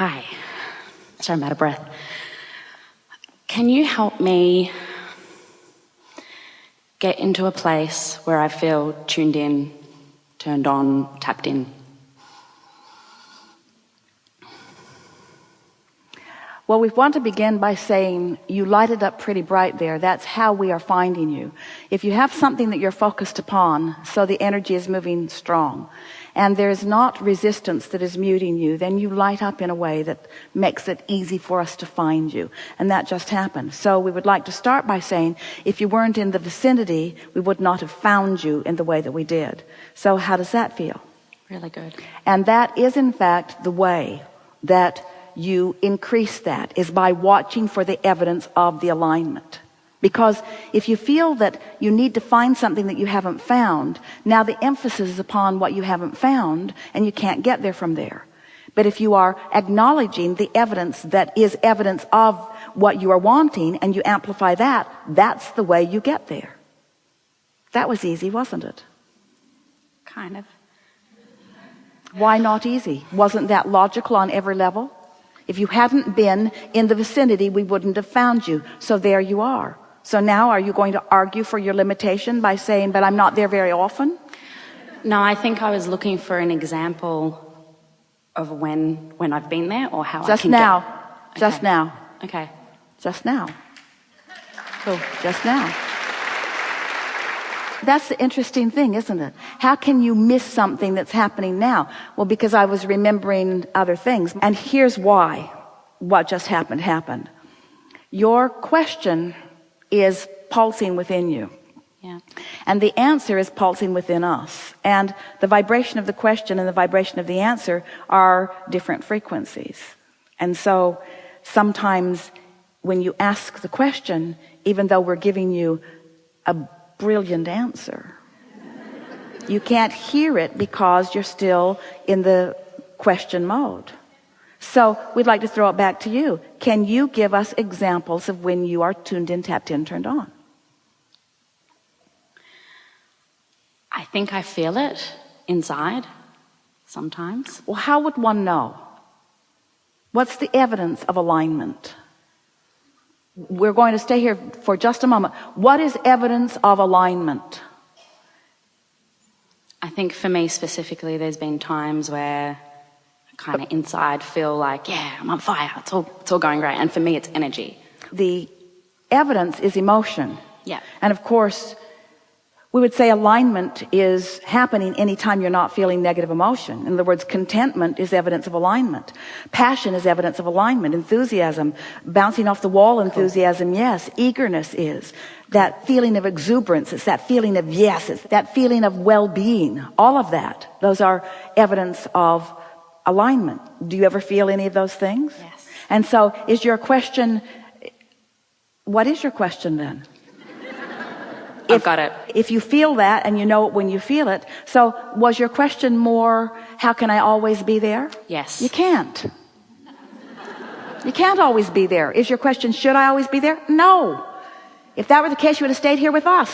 Hi. Sorry, I'm out of breath. Can you help me get into a place where I feel tuned in, turned on, tapped in? Well, we want to begin by saying you light it up pretty bright there. That's how we are finding you. If you have something that you're focused upon, so the energy is moving strong, and there's not resistance that is muting you, then you light up in a way that makes it easy for us to find you. And that just happened. So we would like to start by saying, if you weren't in the vicinity, we would not have found you in the way that we did. So how does that feel? Really good. And that is, in fact, the way that you increase that, is by watching for the evidence of the alignment. Because if you feel that you need to find something that you haven't found, now the emphasis is upon what you haven't found, and you can't get there from there. But if you are acknowledging the evidence that is evidence of what you are wanting, and you amplify that, that's the way you get there. That was easy, wasn't it? Kind of. Why not easy? Wasn't that logical on every level? If you hadn't been in the vicinity, we wouldn't have found you. So there you are. So now are you going to argue for your limitation by saying, but I'm not there very often? No, I think I was looking for an example of when I've been there, or how just I can now. get... Just now. Okay. Just now. Cool. Just now. That's the interesting thing, isn't it? How can you miss something that's happening now? Well, because I was remembering other things. And here's why what just happened. Your question is pulsing within you. Yeah. And the answer is pulsing within us. And the vibration of the question and the vibration of the answer are different frequencies. And so sometimes when you ask the question, even though we're giving you a brilliant answer, you can't hear it because you're still in the question mode. So we'd like to throw it back to you. Can you give us examples of when you are tuned in, tapped in, turned on? I think I feel it inside sometimes. Well, how would one know? What's the evidence of alignment? We're going to stay here for just a moment. What is evidence of alignment? I think for me specifically, there's been times where I kind of inside feel like, yeah, I'm on fire. It's all going great. And for me, it's energy. The evidence is emotion. Yeah. And of course, we would say alignment is happening anytime you're not feeling negative emotion. In other words, contentment is evidence of alignment. Passion is evidence of alignment. Enthusiasm, bouncing off the wall enthusiasm, yes. Eagerness is. That feeling of exuberance, it's that feeling of yes, it's that feeling of well-being. All of that, those are evidence of alignment. Do you ever feel any of those things? Yes. And so is your question, what is your question then? I've got it. If you feel that and you know it when you feel it. So was your question more, how can I always be there? Yes. You can't. You can't always be there. Is your question, should I always be there? No. If that were the case, you would have stayed here with us.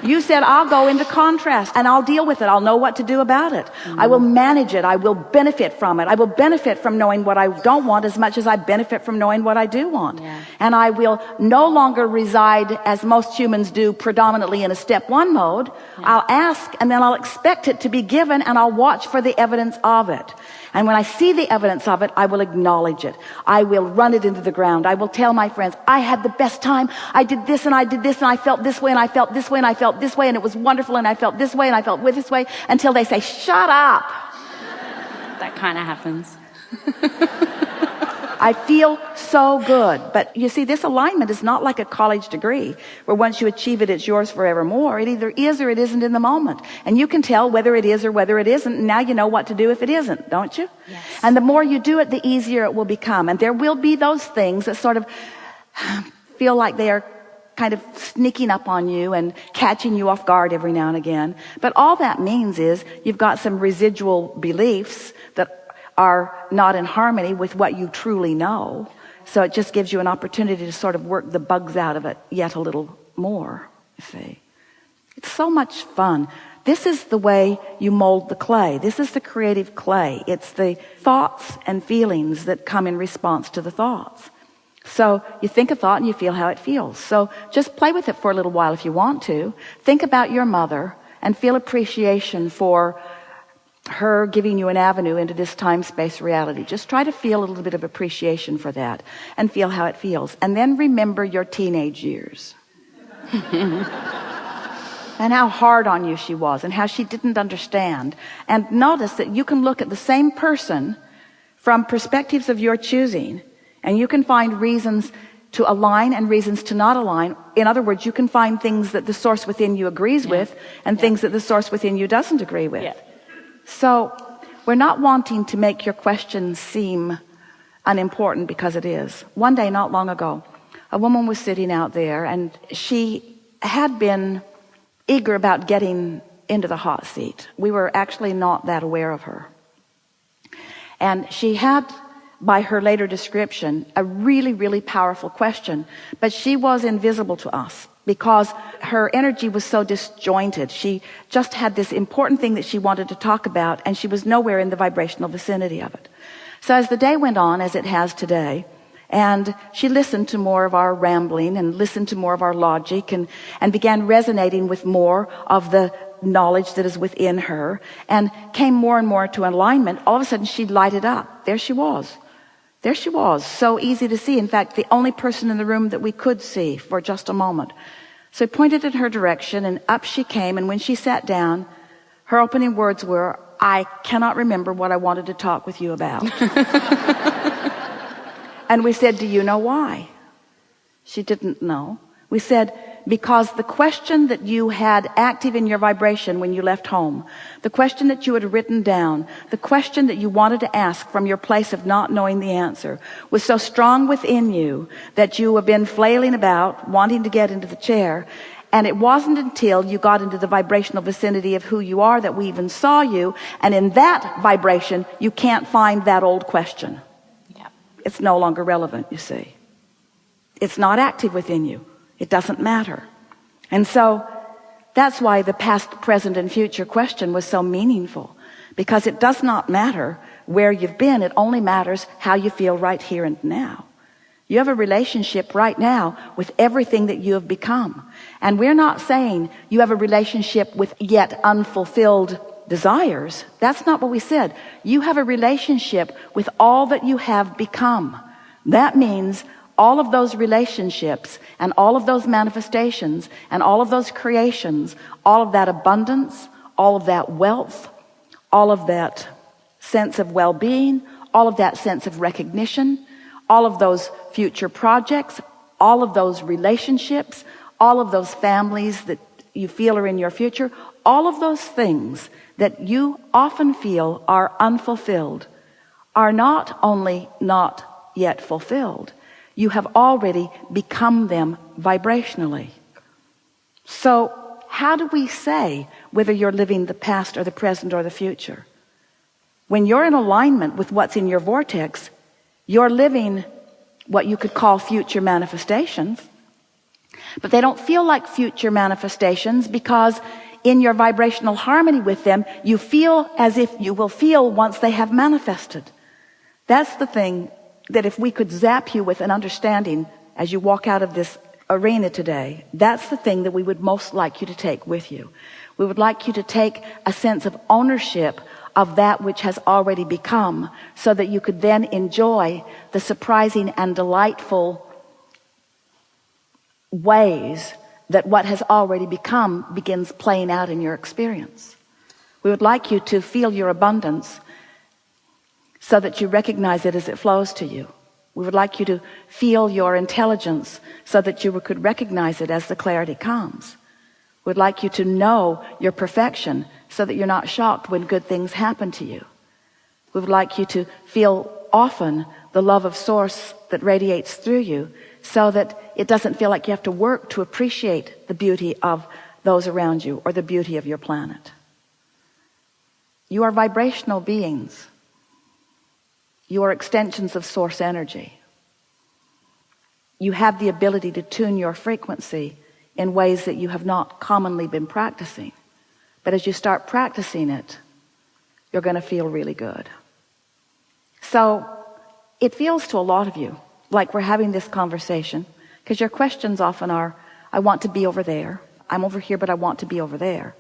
You said, I'll go into contrast and I'll deal with it. I'll know what to do about it. I will manage it. I will benefit from it. I will benefit from knowing what I don't want as much as I benefit from knowing what I do want. Yeah. And I will no longer reside, as most humans do, predominantly in a step one mode. Yeah. I'll ask and then I'll expect it to be given, and I'll watch for the evidence of it. And when I see the evidence of it, I will acknowledge it. I will run it into the ground. I will tell my friends, I had the best time. I did this and I did this and I felt this way and I felt this way and I felt this way and it was wonderful and I felt this way and I felt with this way, until they say, shut up. That kind of happens. I feel so good. But you see, this alignment is not like a college degree where once you achieve it, it's yours forevermore. It either is or it isn't in the moment. And you can tell whether it is or whether it isn't. And now you know what to do if it isn't, don't you? Yes. And the more you do it, the easier it will become. And there will be those things that sort of feel like they are kind of sneaking up on you and catching you off guard every now and again. But all that means is you've got some residual beliefs that are not in harmony with what you truly know. So it just gives you an opportunity to sort of work the bugs out of it yet a little more, you see. It's so much fun This is the way you mold the clay. This is the creative clay. It's the thoughts and feelings that come in response to the thoughts. So you think a thought and you feel how it feels. So just play with it for a little while if you want to. Think about your mother and feel appreciation for her giving you an avenue into this time-space reality. Just try to feel a little bit of appreciation for that and feel how it feels. And then remember your teenage years. And how hard on you she was and how she didn't understand. And notice that you can look at the same person from perspectives of your choosing, and you can find reasons to align and reasons to not align. In other words, you can find things that the source within you agrees with and things that the source within you doesn't agree with. So we're not wanting to make your question seem unimportant, because it is. One day, not long ago, a woman was sitting out there, and she had been eager about getting into the hot seat. We were actually not that aware of her. And she had, by her later description, a really, really powerful question, but she was invisible to us because her energy was so disjointed. She just had this important thing that she wanted to talk about, and she was nowhere in the vibrational vicinity of it. So as the day went on, as it has today, and she listened to more of our rambling and listened to more of our logic and began resonating with more of the knowledge that is within her and came more and more to alignment. All of a sudden she lighted up. There she was. There she was. So easy to see. In fact, the only person in the room that we could see for just a moment. So I pointed in her direction, and up she came. And when she sat down, her opening words were, "I cannot remember what I wanted to talk with you about." And we said, "Do you know why?" She didn't know. We said, "Because the question that you had active in your vibration when you left home, the question that you had written down, the question that you wanted to ask from your place of not knowing the answer, was so strong within you that you have been flailing about, wanting to get into the chair. And it wasn't until you got into the vibrational vicinity of who you are that we even saw you. And in that vibration, you can't find that old question. It's no longer relevant, you see. It's not active within you. It doesn't matter." And so that's why the past, present, and future question was so meaningful, because it does not matter where you've been. It only matters how you feel right here and now. You have a relationship right now with everything that you have become. And we're not saying you have a relationship with yet unfulfilled desires. That's not what we said. You have a relationship with all that you have become. That means all of those relationships and all of those manifestations and all of those creations, all of that abundance, all of that wealth, all of that sense of well-being, all of that sense of recognition, all of those future projects, all of those relationships, all of those families that you feel are in your future, all of those things that you often feel are unfulfilled are not only not yet fulfilled, you have already become them vibrationally. So how do we say whether you're living the past or the present or the future? When you're in alignment with what's in your vortex, you're living what you could call future manifestations, but they don't feel like future manifestations because in your vibrational harmony with them, you feel as if you will feel once they have manifested. That's the thing that if we could zap you with an understanding as you walk out of this arena today, that's the thing that we would most like you to take with you. We would like you to take a sense of ownership of that which has already become, so that you could then enjoy the surprising and delightful ways that what has already become begins playing out in your experience. We would like you to feel your abundance so that you recognize it as it flows to you. We would like you to feel your intelligence so that you could recognize it as the clarity comes. We'd like you to know your perfection so that you're not shocked when good things happen to you. We would like you to feel often the love of Source that radiates through you, so that it doesn't feel like you have to work to appreciate the beauty of those around you or the beauty of your planet. You are vibrational beings. You are extensions of Source energy. You have the ability to tune your frequency in ways that you have not commonly been practicing. But as you start practicing it, you're going to feel really good. So it feels to a lot of you like we're having this conversation, because your questions often are, I want to be over there. I'm over here, but I want to be over there.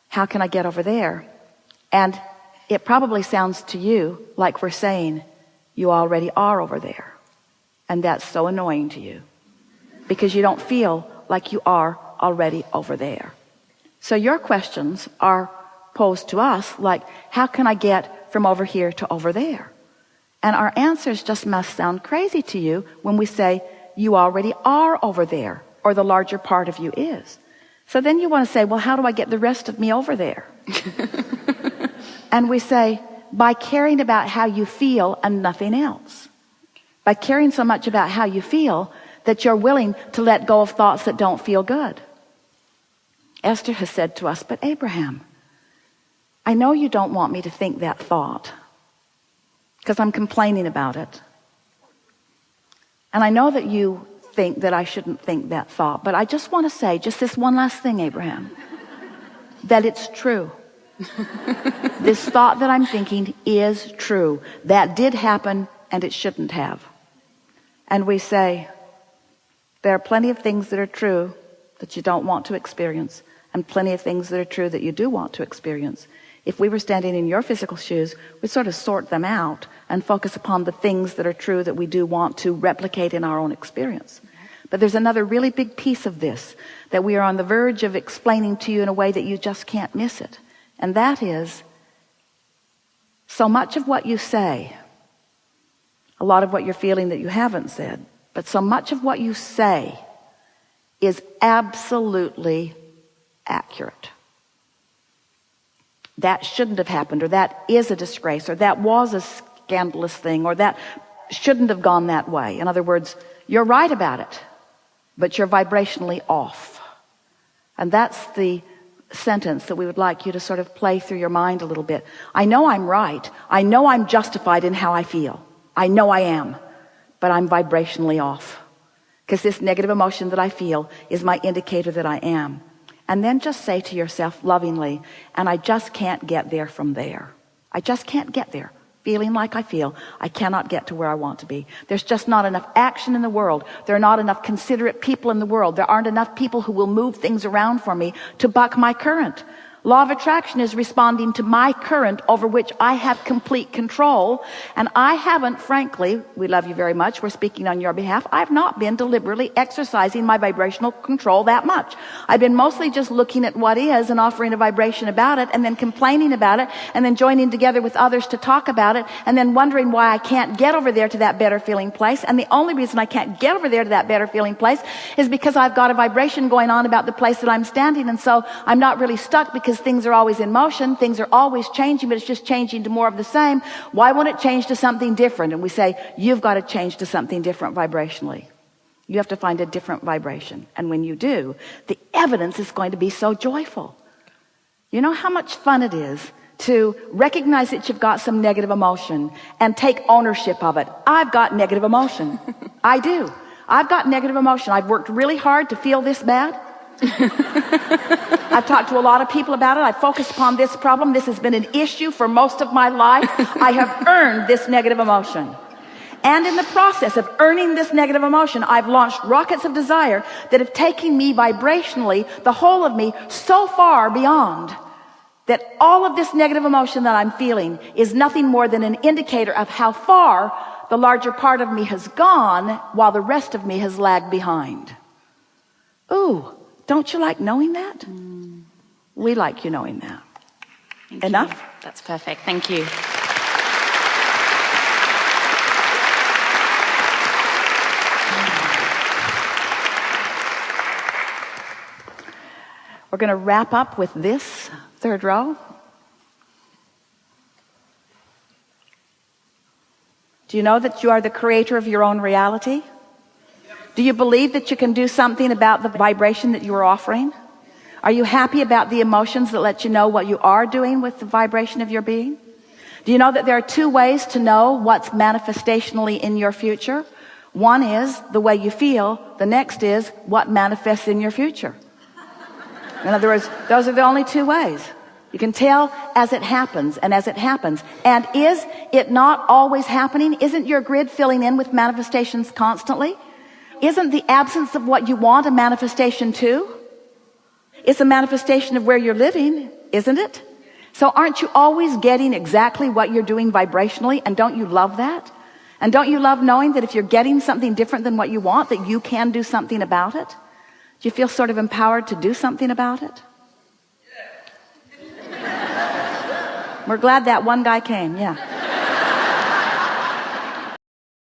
How can I get over there? And it probably sounds to you like we're saying, you already are over there. And that's so annoying to you, because you don't feel like you are already over there. So your questions are posed to us like, how can I get from over here to over there? And our answers just must sound crazy to you when we say, you already are over there, or the larger part of you is. So then you want to say, well, how do I get the rest of me over there? And we say, by caring about how you feel and nothing else. By caring so much about how you feel that you're willing to let go of thoughts that don't feel good. Esther has said to us, but Abraham, I know you don't want me to think that thought because I'm complaining about it. And I know that you think that I shouldn't think that thought, but I just want to say just this one last thing, Abraham, that it's true. This thought that I'm thinking is true. That did happen and it shouldn't have. And we say, there are plenty of things that are true that you don't want to experience, and plenty of things that are true that you do want to experience. If we were standing in your physical shoes, we'd sort of sort them out and focus upon the things that are true that we do want to replicate in our own experience. But there's another really big piece of this that we are on the verge of explaining to you in a way that you just can't miss it. And that is, so much of what you say, a lot of what you're feeling that you haven't said, but so much of what you say is absolutely accurate. That shouldn't have happened, or that is a disgrace, or that was a scandalous thing, or that shouldn't have gone that way. In other words, you're right about it, but you're vibrationally off. And that's the sentence that we would like you to sort of play through your mind a little bit. I know I'm right. I know I'm justified in how I feel. I know I am, but I'm vibrationally off, because this negative emotion that I feel is my indicator that I am. And then just say to yourself lovingly, and I just can't get there from there. I just can't get there. Feeling like I feel, I cannot get to where I want to be. There's just not enough action in the world. There are not enough considerate people in the world. There aren't enough people who will move things around for me to buck my current. Law of attraction is responding to my current over which I have complete control. And I haven't, frankly, we love you very much, we're speaking on your behalf, I've not been deliberately exercising my vibrational control that much. I've been mostly just looking at what is and offering a vibration about it, and then complaining about it, and then joining together with others to talk about it, and then wondering why I can't get over there to that better feeling place. And the only reason I can't get over there to that better feeling place is because I've got a vibration going on about the place that I'm standing, and so I'm not really stuck, because things are always in motion, things are always changing, but it's just changing to more of the same. Why won't it change to something different? And we say, you've got to change to something different vibrationally. You have to find a different vibration. And when you do, the evidence is going to be so joyful. You know how much fun it is to recognize that you've got some negative emotion and take ownership of it. I've got negative emotion. I do. I've got negative emotion. I've worked really hard to feel this bad. I've talked to a lot of people about it. I've focused upon this problem. This has been an issue for most of my life. I have earned this negative emotion. And in the process of earning this negative emotion, I've launched rockets of desire that have taken me vibrationally, the whole of me, so far beyond that all of this negative emotion that I'm feeling is nothing more than an indicator of how far the larger part of me has gone while the rest of me has lagged behind. Ooh. Don't you like knowing that? We like you knowing that. Thank Enough? you. That's perfect. Thank you. We're going to wrap up with this third row. Do you know that you are the creator of your own reality? Do you believe that you can do something about the vibration that you are offering? Are you happy about the emotions that let you know what you are doing with the vibration of your being? Do you know that there are two ways to know what's manifestationally in your future? One is the way you feel. The next is what manifests in your future. In other words, those are the only two ways. You can tell as it happens and as it happens. And is it not always happening? Isn't your grid filling in with manifestations constantly? Isn't the absence of what you want a manifestation too? It's a manifestation of where you're living, isn't it? So aren't you always getting exactly what you're doing vibrationally? And don't you love that? And don't you love knowing that if you're getting something different than what you want, that you can do something about it? Do you feel sort of empowered to do something about it? We're glad that one guy came, yeah.